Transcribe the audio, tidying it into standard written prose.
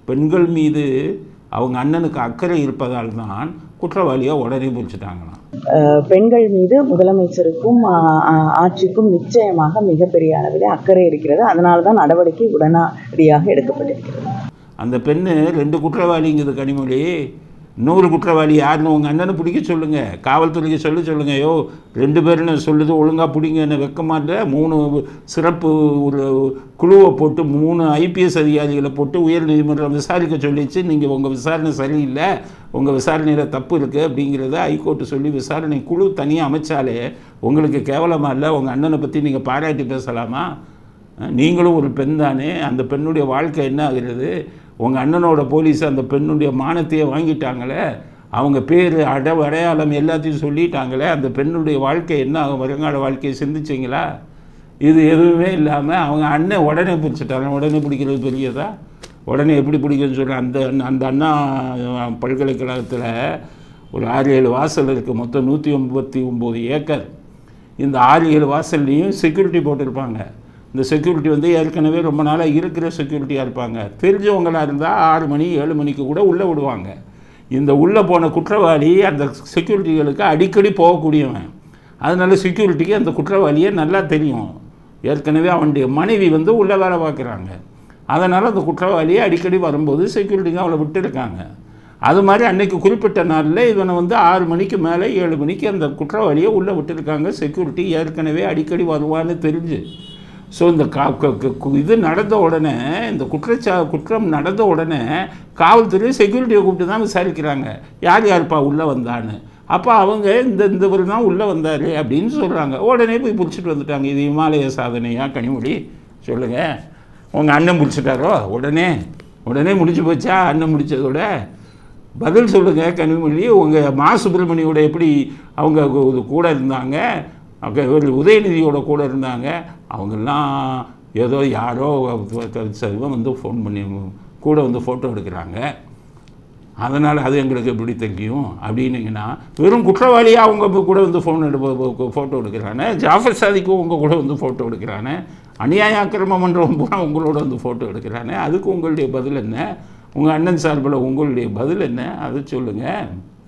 பெண்கள் மீது அவங்க அண்ணனுக்கு அக்கறை இருப்பதால் தான் குற்றவாளியாக உடனே பிடிச்சிட்டாங்களாம். பெண்கள் மீது முதலமைச்சருக்கும் ஆட்சிக்கும் நிச்சயமாக மிகப்பெரிய அளவில் அக்கறை இருக்கிறது. அதனால தான் நடவடிக்கை உடனடியாக எடுக்கப்பட்டிருக்கிறது. அந்த பெண்ணு 2 குற்றவாளிங்குது கனிமொழி. 100 குற்றவாளி யாருன்னு உங்கள் அண்ணனை பிடிக்க சொல்லுங்கள், காவல்துறைக்கு சொல்லுங்கள். ஐயோ 2 பேருன்னு சொல்லுது, ஒழுங்காக பிடிங்கன்னு வைக்க மாட்டேன். 3 சிறப்பு ஒரு குழுவை போட்டு 3 IPS அதிகாரிகளை போட்டு உயர் நீதிமன்றம் விசாரிக்க சொல்லிச்சு. நீங்கள் உங்கள் விசாரணை சரியில்லை, உங்கள் விசாரணையில் தப்பு இருக்குது அப்படிங்கிறத ஹைகோர்ட்டு சொல்லி விசாரணை குழு தனியாக அமைச்சாலே உங்களுக்கு கேவலமாக இல்லை? உங்கள் அண்ணனை பற்றி நீங்கள் பாராட்டி பேசலாமா? நீங்களும் ஒரு பெண் தானே. அந்த பெண்ணுடைய வாழ்க்கை என்ன ஆகிறது? உங்கள் அண்ணனோட போலீஸ் அந்த பெண்ணுடைய மானத்தையே வாங்கிட்டாங்களே, அவங்க பேர் அடையாளம் எல்லாத்தையும் சொல்லிட்டாங்களே, அந்த பெண்ணுடைய வாழ்க்கை என்ன ஆகும்? வருங்கால வாழ்க்கையை சிந்திச்சிங்களா? இது எதுவுமே இல்லாமல் அவங்க அண்ணன் உடனே பிடிச்சிட்டாங்க. உடனே பிடிக்கிறது பெரியதா? உடனே எப்படி பிடிக்குன்னு சொல்ல, அந்த அண்ணா பல்கலைக்கழகத்தில் ஒரு 6-7 வாசல் இருக்குது. மொத்தம் 189 ஏக்கர். இந்த 6-7 வாசல்லையும் செக்யூரிட்டி போட்டிருப்பாங்க. இந்த செக்யூரிட்டி வந்து ஏற்கனவே ரொம்ப நாளாக இருக்கிற செக்யூரிட்டியாக இருப்பாங்க. தெரிஞ்சவங்களாக இருந்தால் 6 மணி 7 மணிக்கு கூட உள்ளே விடுவாங்க. இந்த உள்ளே போன குற்றவாளி அந்த செக்யூரிட்டிகளுக்கு அடிக்கடி போகக்கூடியவன். அதனால செக்யூரிட்டிக்கு அந்த குற்றவாளியை நல்லா தெரியும். ஏற்கனவே அவனுடைய மனைவி வந்து உள்ளே வேலை பார்க்குறாங்க. அதனால் அந்த குற்றவாளியை அடிக்கடி வரும்போது செக்யூரிட்டிங்க அவளை விட்டுருக்காங்க. அது மாதிரி அன்றைக்கி குறிப்பிட்ட நாளில் இவனை வந்து 6 மணிக்கு மேலே 7 மணிக்கு அந்த குற்றவாளியை உள்ளே விட்டுருக்காங்க. செக்யூரிட்டி ஏற்கனவே அடிக்கடி வருவான்னு தெரிஞ்சு. ஸோ இந்த இது நடந்த உடனே, இந்த குற்றம் நடந்த உடனே காவல்துறை செக்யூரிட்டியை கூப்பிட்டு தான் விசாரிக்கிறாங்க, யார் யாருப்பா உள்ளே வந்தான்னு. அப்போ அவங்க இவர் தான் உள்ளே வந்தார் அப்படின்னு சொல்கிறாங்க. உடனே போய் பிடிச்சிட்டு வந்துட்டாங்க. இது இமாலய சாதனையா கனிமொழி? சொல்லுங்கள். உங்கள் அண்ணன் பிடிச்சிட்டாரோ? உடனே முடிச்சு போச்சா? அண்ணன் முடித்ததோட பதில் சொல்லுங்கள் கனிமொழி. உங்கள் மா சுப்பிரமணியோட எப்படி அவங்க கூட இருந்தாங்க, உதயநிதியோட கூட இருந்தாங்க. அவங்கெல்லாம் ஏதோ யாரோ வந்து ஃபோன் பண்ணி கூட வந்து ஃபோட்டோ எடுக்கிறாங்க, அதனால் அது எங்களுக்கு எப்படி தெரியும் அப்படின்னீங்கன்னா, வெறும் குற்றவாளியாக அவங்க கூட வந்து ஃபோட்டோ எடுக்கிறானே. ஜாஃபர் சாதிக்கும் உங்கள் கூட வந்து ஃபோட்டோ எடுக்கிறானே. அநியாய அக்கிரமம் பண்ணுறவங்க பூரா உங்களோட வந்து ஃபோட்டோ எடுக்கிறானே. அதுக்கு உங்களுடைய பதில் என்ன? உங்கள் அண்ணன் சார்பில் உங்களுடைய பதில் என்ன? அதை சொல்லுங்கள்.